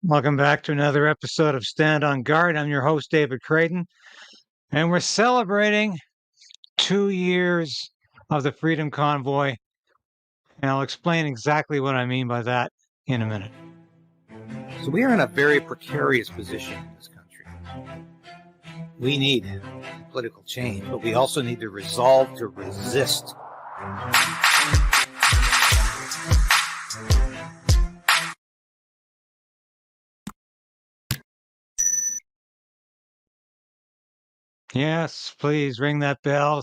Welcome back to another episode of Stand on Guard. I'm your host, David Krayden, and we're celebrating 2 years of the Freedom Convoy. And I'll explain exactly what I mean by that in a minute. So we are in a very precarious position in this country. We need political change, but we also need the resolve to resist. Yes, please ring that bell.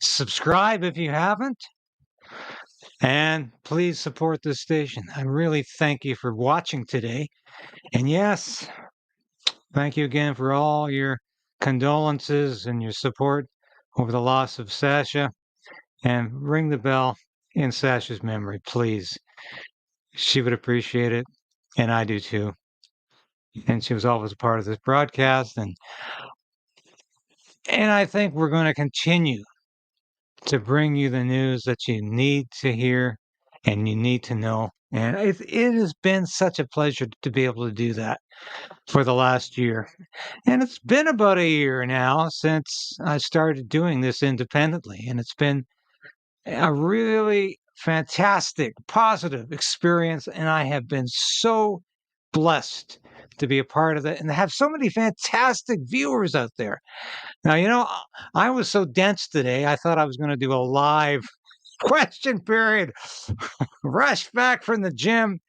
Subscribe if you haven't. And please support this station. I really thank you for watching today. And yes, thank you again for all your condolences and your support over the loss of Sasha. And ring the bell in Sasha's memory, please. She would appreciate it, and I do too. And she was always a part of this broadcast, and I think we're going to continue to bring you the news that you need to hear and you need to know. And it has been such a pleasure to be able to do that for the last year. And it's been about a year now since I started doing this independently, and it's been a really fantastic, positive experience. And I have been so blessed to be a part of it and have so many fantastic viewers out there. Now, I was so dense today, I thought I was going to do a live question period. Rush back from the gym,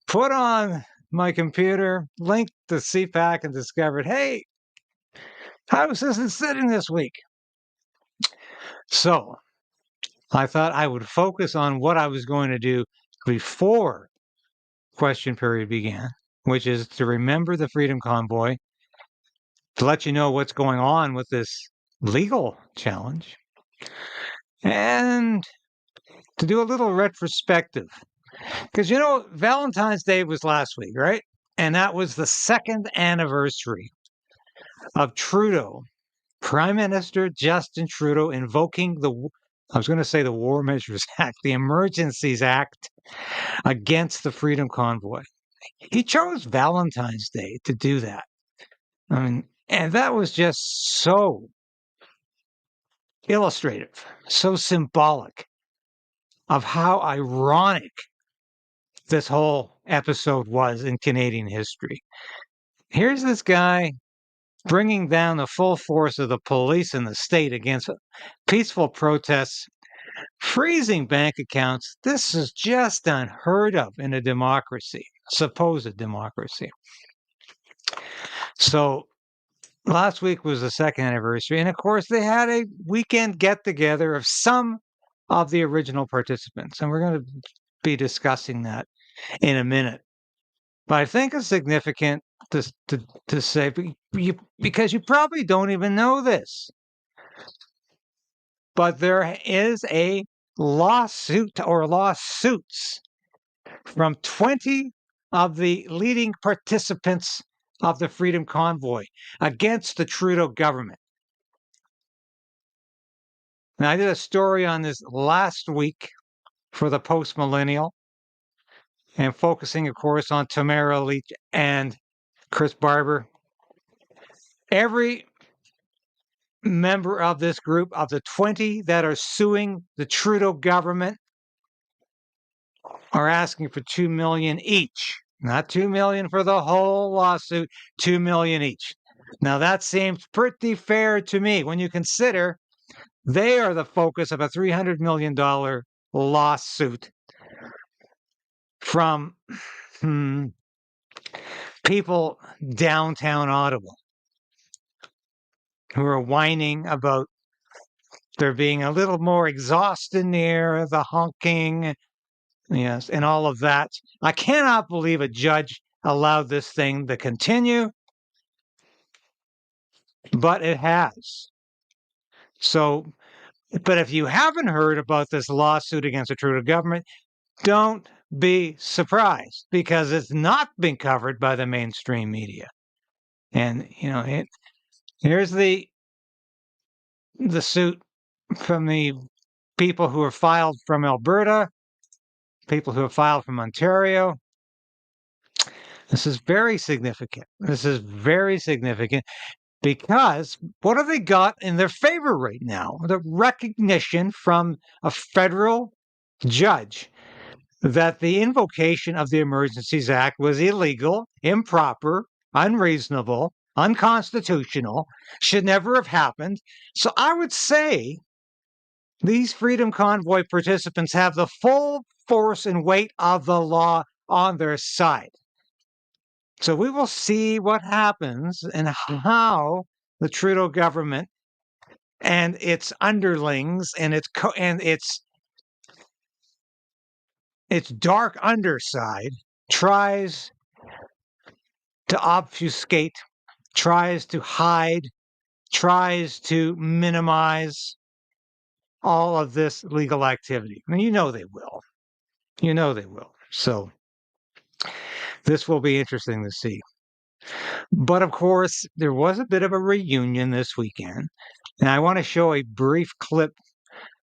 put on my computer, linked to CPAC, and discovered, hey, how was this sitting this week? So I thought I would focus on what I was going to do before question period began, which is to remember the Freedom Convoy, to let you know what's going on with this legal challenge, and to do a little retrospective. Because, Valentine's Day was last week, right? And that was the second anniversary of Trudeau, Prime Minister Justin Trudeau, invoking I was going to say the War Measures Act, the Emergencies Act against the Freedom Convoy. He chose Valentine's Day to do that. I mean, and that was just so illustrative, so symbolic of how ironic this whole episode was in Canadian history. Here's this guy bringing down the full force of the police and the state against peaceful protests, freezing bank accounts. This is just unheard of in a democracy, supposed democracy. So last week was the second anniversary. And of course, they had a weekend get together of some of the original participants. And we're going to be discussing that in a minute. But I think it's significant to say, because you probably don't even know this, but there is a lawsuit or lawsuits from 20 of the leading participants of the Freedom Convoy against the Trudeau government. Now, I did a story on this last week for the Post Millennial, and focusing, of course, on Tamara Leach and Chris Barber. Every member of this group, of the 20 that are suing the Trudeau government, are asking for $2 million each. Not $2 million for the whole lawsuit, $2 million each. Now that seems pretty fair to me when you consider they are the focus of a $300 million lawsuit from people downtown Ottawa who are whining about there being a little more exhaust in the air, the honking, yes, and all of that. I cannot believe a judge allowed this thing to continue, but it has. So, but if you haven't heard about this lawsuit against the Trudeau government, don't be surprised, because it's not been covered by the mainstream media. And here's the suit from the people who are filed from Alberta, people who have filed from Ontario. This is very significant. This is very significant because what have they got in their favor right now? The recognition from a federal judge that the invocation of the Emergencies Act was illegal, improper, unreasonable, unconstitutional, should never have happened. So I would say these Freedom Convoy participants have the full force and weight of the law on their side. So we will see what happens and how the Trudeau government and its underlings and its dark underside tries to obfuscate, tries to hide, tries to minimize all of this legal activity. And you know they will. You know they will. So this will be interesting to see. But of course, there was a bit of a reunion this weekend. And I want to show a brief clip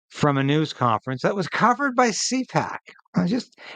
from a news conference that was covered by CPAC.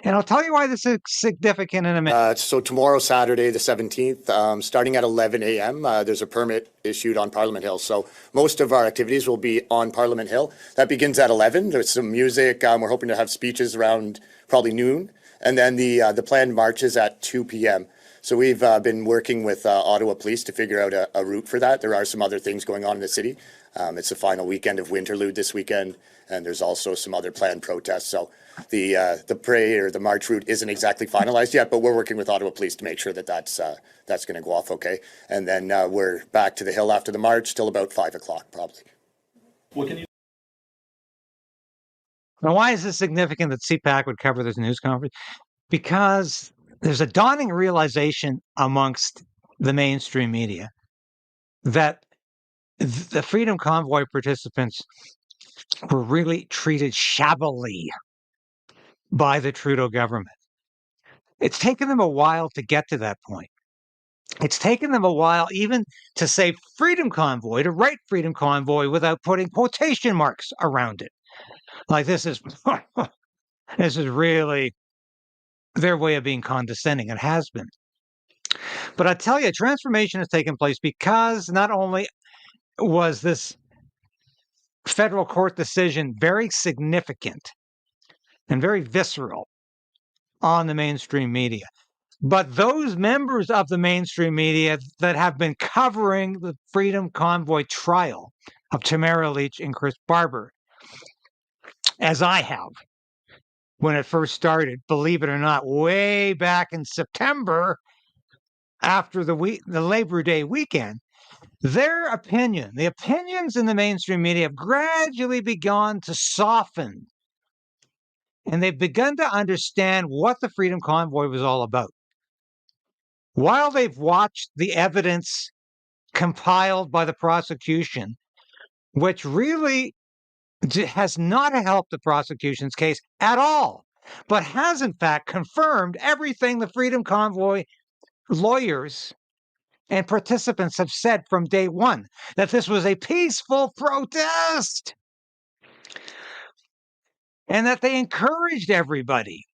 And I'll tell you why this is significant in a minute. So tomorrow, Saturday, the 17th, starting at 11 a.m., there's a permit issued on Parliament Hill. So most of our activities will be on Parliament Hill. That begins at 11. There's some music. We're hoping to have speeches around probably noon. And then the planned march is at 2 p.m. So we've been working with Ottawa Police to figure out a route for that. There are some other things going on in the city. It's the final weekend of Winterlude this weekend, and there's also some other planned protests. So the parade or the march route isn't exactly finalized yet, but we're working with Ottawa Police to make sure that that's going to go off okay. And then we're back to the Hill after the march till about 5 o'clock probably. What can you? Now, why is this significant that CPAC would cover this news conference? Because there's a dawning realization amongst the mainstream media that the Freedom Convoy participants were really treated shabbily by the Trudeau government. It's taken them a while to get to that point. It's taken them a while even to say Freedom Convoy, to write Freedom Convoy without putting quotation marks around it. Like this is really their way of being condescending. It has been. But I tell you, transformation has taken place because not only was this federal court decision very significant and very visceral on the mainstream media, but those members of the mainstream media that have been covering the Freedom Convoy trial of Tamara Leach and Chris Barber, as I have, when it first started, believe it or not, way back in September after the Labor Day weekend, their opinion, the opinions in the mainstream media have gradually begun to soften. And they've begun to understand what the Freedom Convoy was all about. While they've watched the evidence compiled by the prosecution, which really has not helped the prosecution's case at all, but has in fact confirmed everything the Freedom Convoy lawyers and participants have said from day one, that this was a peaceful protest and that they encouraged everybody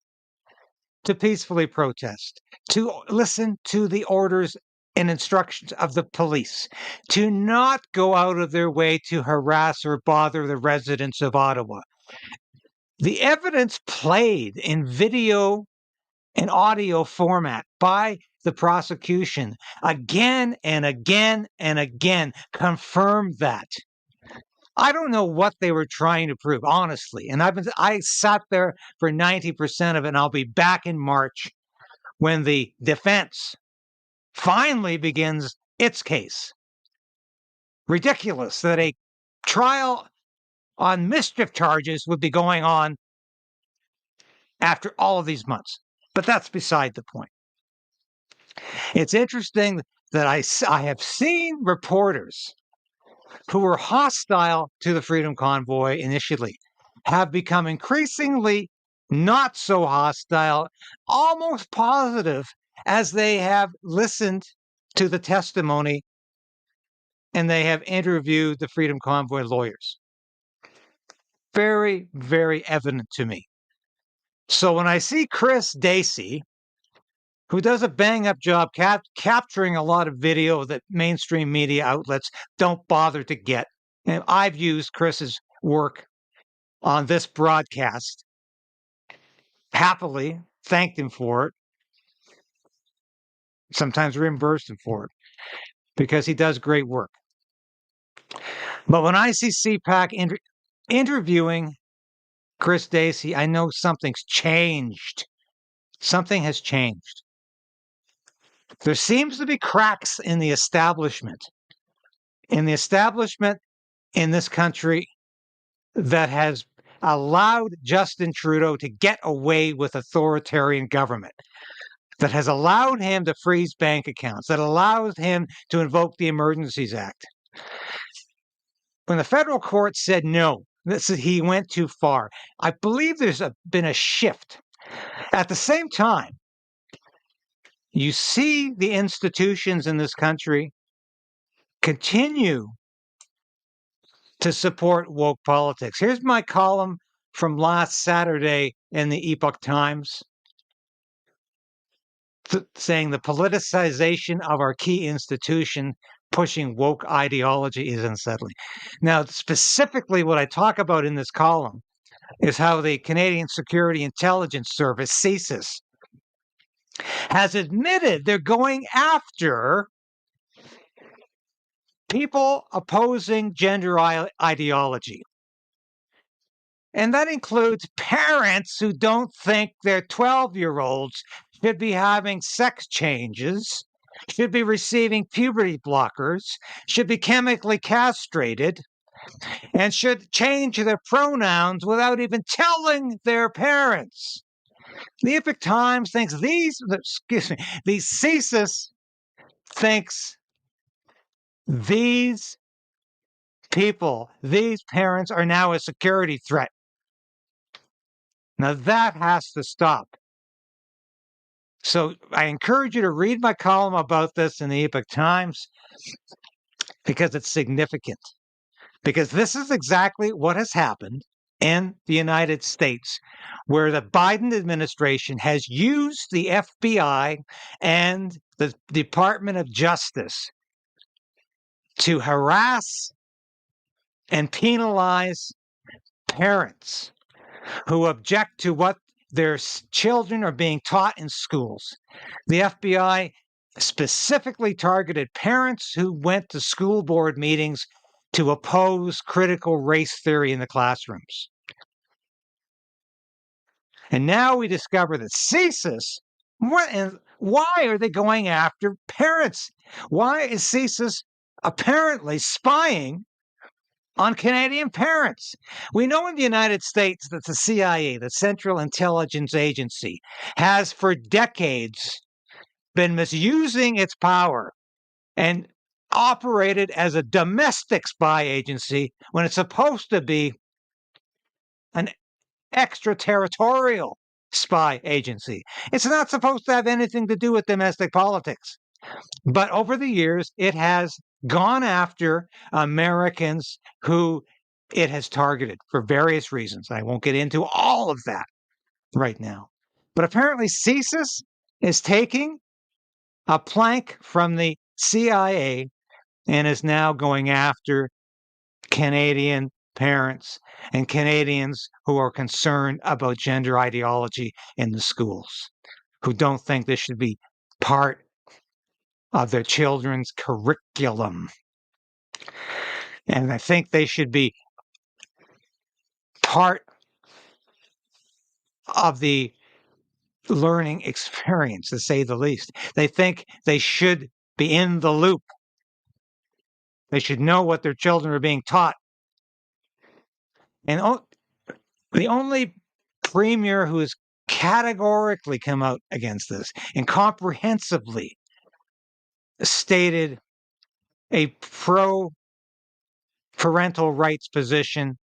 to peacefully protest, to listen to the orders and instructions of the police, to not go out of their way to harass or bother the residents of Ottawa. The evidence played in video and audio format by the prosecution again and again and again confirmed that. I don't know what they were trying to prove, honestly. And I sat there for 90% of it, and I'll be back in March when the defense finally begins its case. Ridiculous that a trial on mischief charges would be going on after all of these months. But that's beside the point. It's interesting that I have seen reporters who were hostile to the Freedom Convoy initially have become increasingly not so hostile, almost positive, as they have listened to the testimony and they have interviewed the Freedom Convoy lawyers. Very, very evident to me. So when I see Chris Dacey who does a bang-up job capturing a lot of video that mainstream media outlets don't bother to get. And I've used Chris's work on this broadcast, happily thanked him for it, sometimes reimbursed him for it, because he does great work. But when I see CPAC interviewing Chris Dacey, I know something's changed. Something has changed. There seems to be cracks in the establishment. In this country that has allowed Justin Trudeau to get away with authoritarian government, that has allowed him to freeze bank accounts, that allows him to invoke the Emergencies Act. When the federal court said no, he went too far, I believe there's been a shift. At the same time, you see the institutions in this country continue to support woke politics. Here's my column from last Saturday in the Epoch Times saying the politicization of our key institution pushing woke ideology is unsettling. Now, specifically what I talk about in this column is how the Canadian Security Intelligence Service, CSIS, has admitted they're going after people opposing gender ideology. And that includes parents who don't think their 12-year-olds should be having sex changes, should be receiving puberty blockers, should be chemically castrated, and should change their pronouns without even telling their parents. The Epoch Times thinks the CSIS thinks these people, these parents are now a security threat. Now that has to stop. So I encourage you to read my column about this in the Epoch Times because it's significant. Because this is exactly what has happened in the United States, where the Biden administration has used the FBI and the Department of Justice to harass and penalize parents who object to what their children are being taught in schools. The FBI specifically targeted parents who went to school board meetings to oppose critical race theory in the classrooms. And now we discover that CSIS, why are they going after parents? Why is CSIS apparently spying on Canadian parents? We know in the United States that the CIA, the Central Intelligence Agency, has for decades been misusing its power and operated as a domestic spy agency when it's supposed to be an extraterritorial spy agency. It's not supposed to have anything to do with domestic politics. But over the years, it has gone after Americans who it has targeted for various reasons. I won't get into all of that right now. But apparently CSIS is taking a plank from the CIA and is now going after Canadian parents and Canadians who are concerned about gender ideology in the schools, who don't think this should be part of their children's curriculum. And I think they should be part of the learning experience, to say the least. They think they should be in the loop. They should know what their children are being taught. And the only premier who has categorically come out against this and comprehensively stated a pro-parental rights position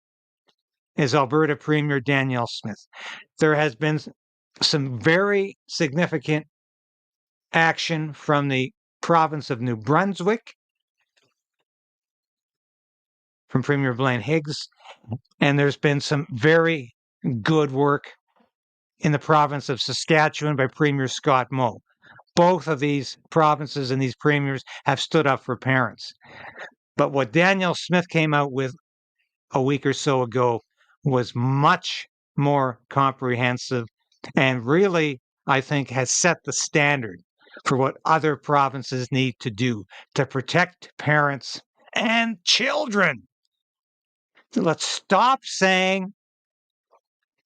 is Alberta Premier Danielle Smith. There has been some very significant action from the province of New Brunswick, from Premier Blaine Higgs, and there's been some very good work in the province of Saskatchewan by Premier Scott Moe. both of these provinces and these premiers have stood up for parents. But what Danielle Smith came out with a week or so ago was much more comprehensive and really, I think, has set the standard for what other provinces need to do to protect parents and children. Let's stop saying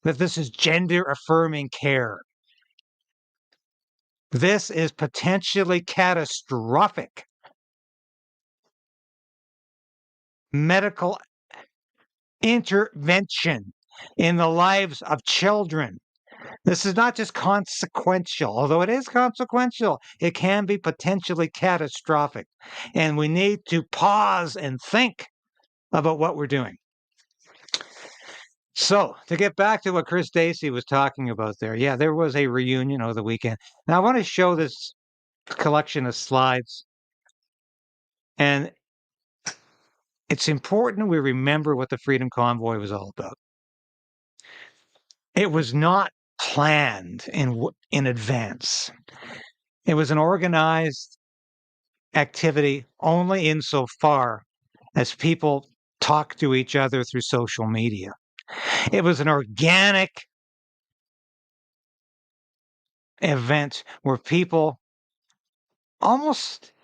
that this is gender affirming care. This is potentially catastrophic medical intervention in the lives of children. This is not just consequential, although it is consequential, it can be potentially catastrophic. And we need to pause and think about what we're doing. So, to get back to what Chris Dacey was talking about there, yeah, there was a reunion over the weekend. Now, I want to show this collection of slides. And it's important we remember what the Freedom Convoy was all about. It was not planned in advance. It was an organized activity only insofar as people talk to each other through social media. It was an organic event where people almost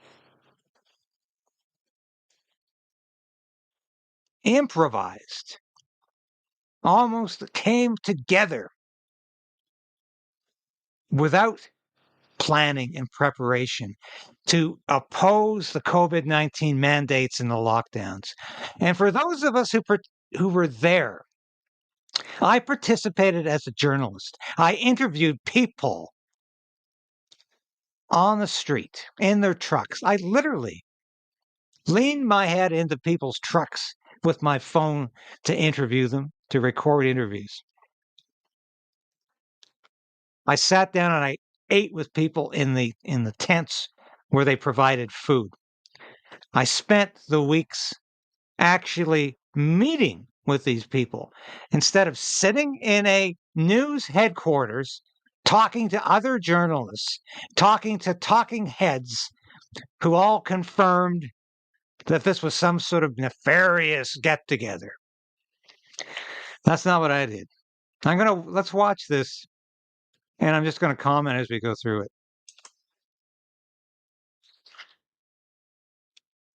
improvised, almost came together without planning and preparation to oppose the COVID-19 mandates and the lockdowns. And for those of us who were there, I participated as a journalist. I interviewed people on the street, in their trucks. I literally leaned my head into people's trucks with my phone to interview them, to record interviews. I sat down and I ate with people in the tents where they provided food. I spent the weeks actually meeting with these people instead of sitting in a news headquarters talking to other journalists, talking to talking heads who all confirmed that this was some sort of nefarious get together. That's not what I did. Let's watch this, and I'm just going to comment as we go through it.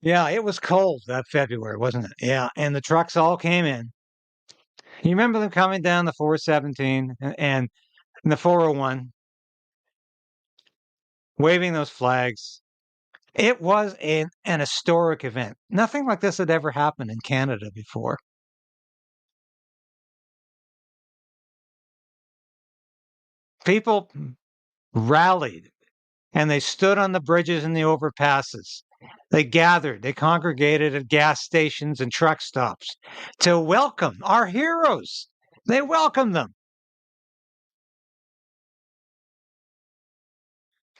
Yeah, it was cold that February, wasn't it? Yeah, and the trucks all came in. You remember them coming down the 417 and the 401, waving those flags. It was an historic event. Nothing like this had ever happened in Canada before. People rallied and they stood on the bridges and the overpasses. They gathered, they congregated at gas stations and truck stops to welcome our heroes. They welcomed them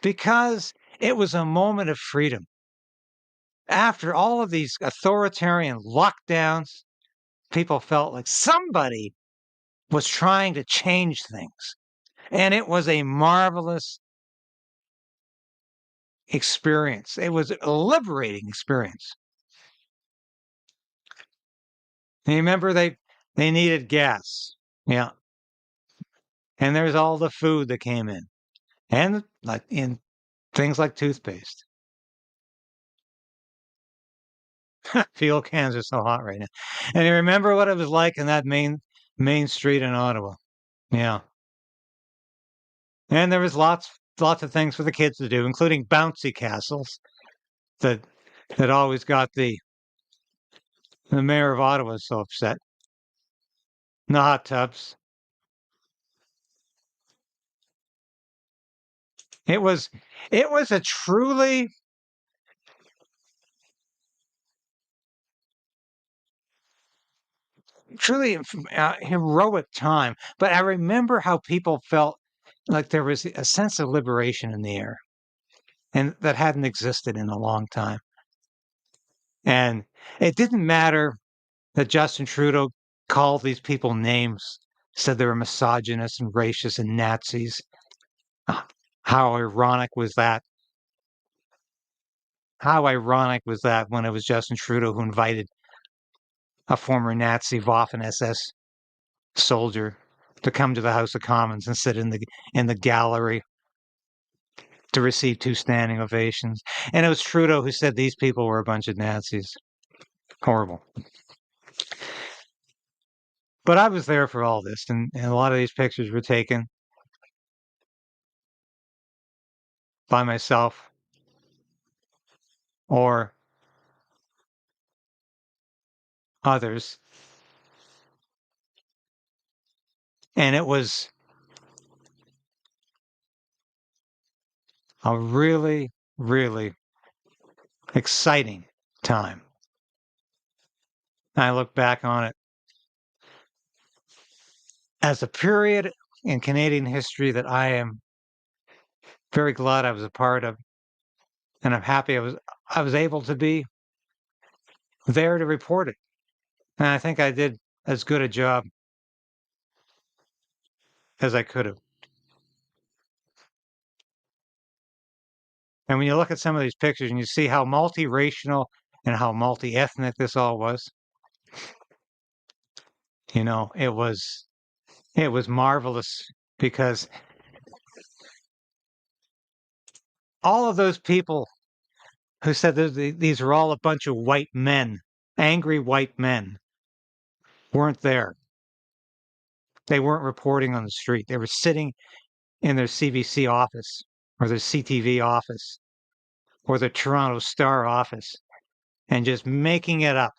because it was a moment of freedom. After all of these authoritarian lockdowns, people felt like somebody was trying to change things. And it was a marvelous experience. It was a liberating experience. And you remember they needed gas. Yeah. And there's all the food that came in. And like in things like toothpaste. Fuel cans are so hot right now. And you remember what it was like in that main street in Ottawa. Yeah. And there was lots of things for the kids to do, including bouncy castles that always got the mayor of Ottawa so upset. The hot tubs. It was a truly heroic time. But I remember how people felt like there was a sense of liberation in the air, and that hadn't existed in a long time. And it didn't matter that Justin Trudeau called these people names, said they were misogynists and racists and Nazis. How ironic was that? How ironic was that when it was Justin Trudeau who invited a former Nazi Waffen SS soldier to come to the House of Commons and sit in the gallery to receive 2 standing ovations. And it was Trudeau who said these people were a bunch of Nazis. Horrible. But I was there for all this, and a lot of these pictures were taken by myself or others. And it was a really, really exciting time. I look back on it as a period in Canadian history that I am very glad I was a part of, and I'm happy I was able to be there to report it. And I think I did as good a job as I could have. And when you look at some of these pictures and you see how multiracial and how multi-ethnic this all was, you know, it was marvelous, because all of those people who said these are all a bunch of white men, angry white men, weren't there. They weren't reporting on the street. They were sitting in their CBC office or their CTV office or the Toronto Star office and just making it up,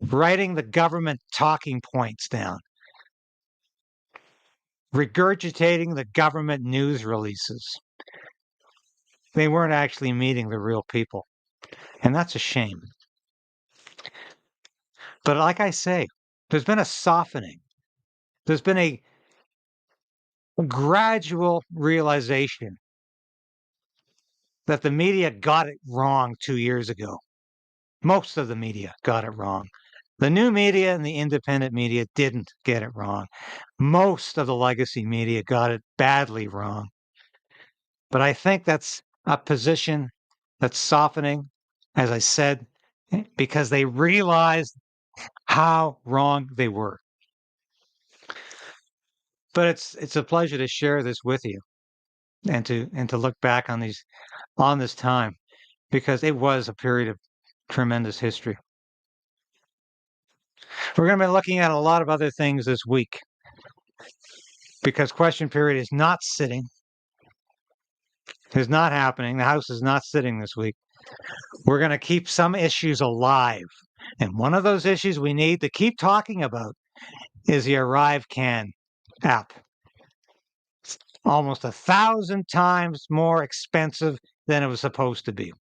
writing the government talking points down, regurgitating the government news releases. They weren't actually meeting the real people. And that's a shame. But like I say, there's been a softening. There's been a gradual realization that the media got it wrong 2 years ago. Most of the media got it wrong. The new media and the independent media didn't get it wrong. Most of the legacy media got it badly wrong. But I think that's a position that's softening, as I said, because they realized how wrong they were. But it's a pleasure to share this with you and to look back on this time, because it was a period of tremendous history. We're going to be looking at a lot of other things this week, because question period is not sitting. It's not happening. The House is not sitting this week. We're going to keep some issues alive. And one of those issues we need to keep talking about is the ArriveCan app. It's almost 1,000 times more expensive than it was supposed to be.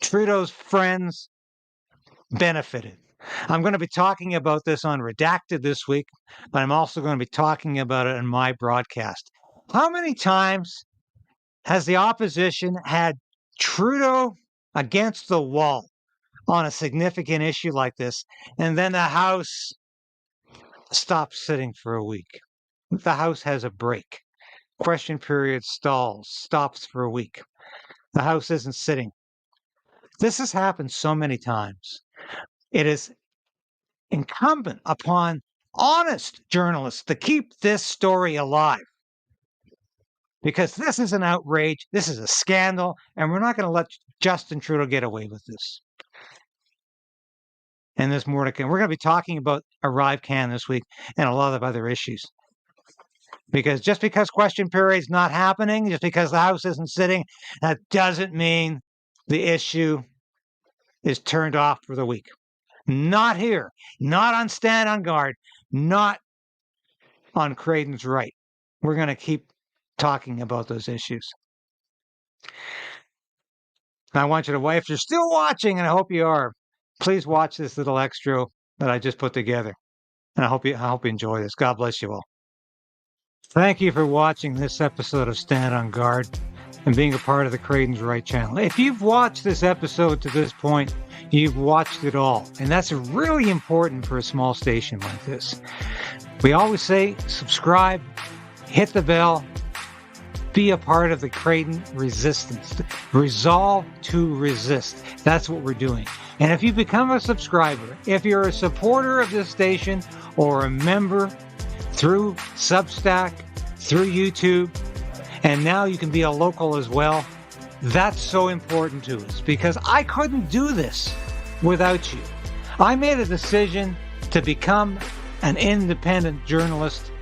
Trudeau's friends benefited. I'm going to be talking about this on Redacted this week, but I'm also going to be talking about it in my broadcast. How many times has the opposition had Trudeau against the wall on a significant issue like this, and then the House stops sitting for a week? The House has a break. Question period stalls, stops for a week. The House isn't sitting. This has happened so many times. It is incumbent upon honest journalists to keep this story alive, because this is an outrage, this is a scandal, and we're not going to let Justin Trudeau get away with this. And there's more to come. We're going to be talking about ArriveCan this week and a lot of other issues. Because just because question period is not happening, just because the House isn't sitting, that doesn't mean the issue is turned off for the week. Not here, not on Stand on Guard, not on Krayden's Right. We're going to keep talking about those issues. I want you to, if you're still watching, and I hope you are, please watch this little extra that I just put together. And I hope you enjoy this. God bless you all. Thank you for watching this episode of Stand on Guard and being a part of the Krayden'S Right channel. If you've watched this episode to this point, you've watched it all. And that's really important for a small station like this. We always say subscribe, hit the bell, Be a part of the Krayden resistance. Resolve to resist. That's what we're doing. And if you become a subscriber, if you're a supporter of this station or a member through Substack, through YouTube, and now you can be a local as well, that's so important to us because I couldn't do this without you. I made a decision to become an independent journalist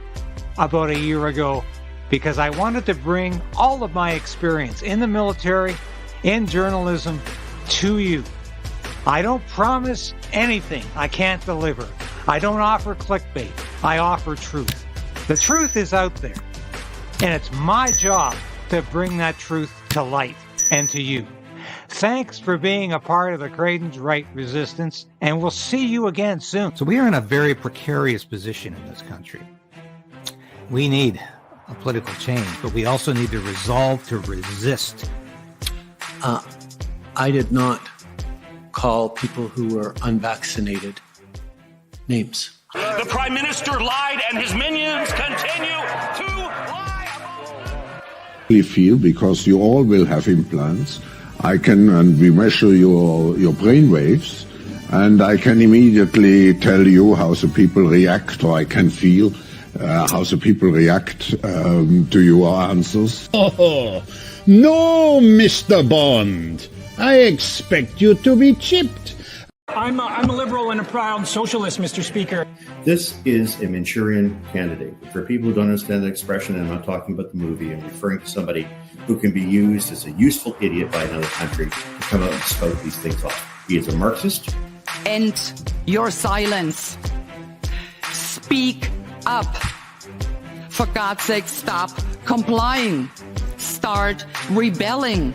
about a year ago because I wanted to bring all of my experience in the military, in journalism, to you. I don't promise anything I can't deliver. I don't offer clickbait. I offer truth. The truth is out there, and it's my job to bring that truth to light and to you. Thanks for being a part of the Krayden's Right resistance, and we'll see you again soon. So we are in a very precarious position in this country. We need a political change, but we also need the resolve to resist. I did not call people who were unvaccinated names. The Prime Minister lied and his minions continue to lie. I feel because you all will have implants. And we measure your brain waves, and I can immediately tell you how the people react, or I can feel how the people react to your answers. Oh, no, Mr. Bond. I expect you to be chipped. I'm a liberal and a proud socialist, Mr. Speaker. This is a Manchurian candidate. For people who don't understand the expression, and I'm not talking about the movie, I'm referring to somebody who can be used as a useful idiot by another country to come out and spout these things off. He is a Marxist. End your silence. Speak up. For God's sake, stop complying. Start rebelling.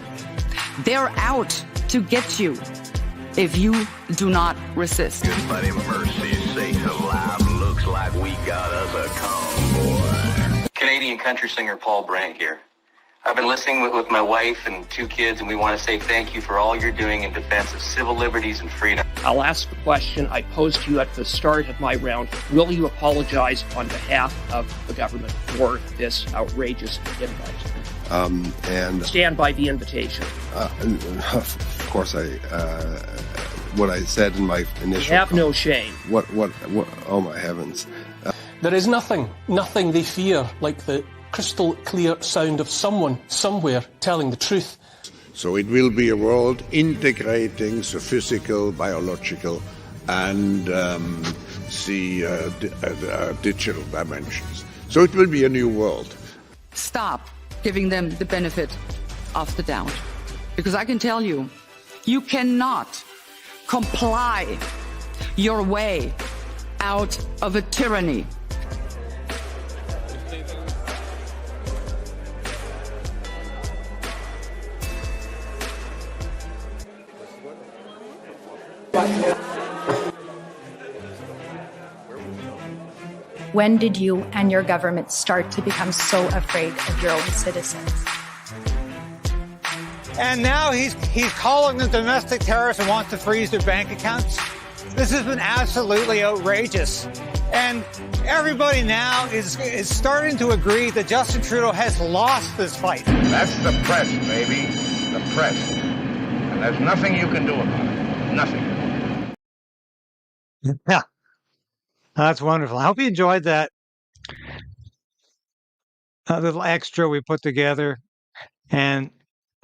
They're out to get you if you do not resist. But mercy's sake alive, looks like we got us a convoy. Canadian country singer Paul Brandt here. I've been listening with my wife and 2 kids, and we want to say thank you for all you're doing in defense of civil liberties and freedom. I'll ask the question I posed to you at the start of my round. Will you apologize on behalf of the government for this outrageous invite? And stand by the invitation. Of course, what I said in my initial. You have no shame. What? Oh my heavens! There is nothing they fear like the crystal clear sound of someone somewhere telling the truth. So it will be a world integrating the physical, biological, and the digital dimensions. So it will be a new world. Stop giving them the benefit of the doubt. Because I can tell you, you cannot comply your way out of a tyranny. When did you and your government start to become so afraid of your own citizens? And now he's calling them domestic terrorists and wants to freeze their bank accounts. This has been absolutely outrageous. And everybody now is starting to agree that Justin Trudeau has lost this fight. That's the press, baby. The press. And there's nothing you can do about it. Nothing. Yeah. That's wonderful. I hope you enjoyed that little extra we put together. And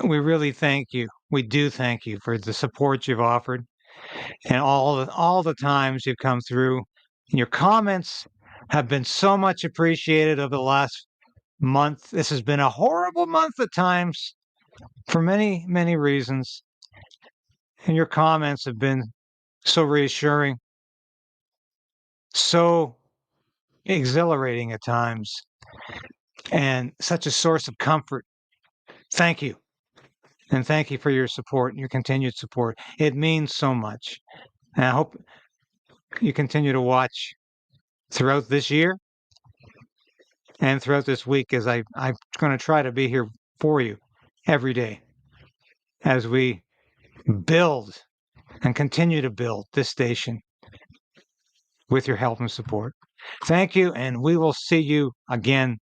we really thank you. We do thank you for the support you've offered and all the times you've come through. And your comments have been so much appreciated over the last month. This has been a horrible month at times for many, many reasons. And your comments have been so reassuring, so exhilarating at times, and such a source of comfort. Thank you. And thank you for your support and your continued support. It means so much. And I hope you continue to watch throughout this year and throughout this week, as I'm going to try to be here for you every day as we build and continue to build this station with your help and support. Thank you, and we will see you again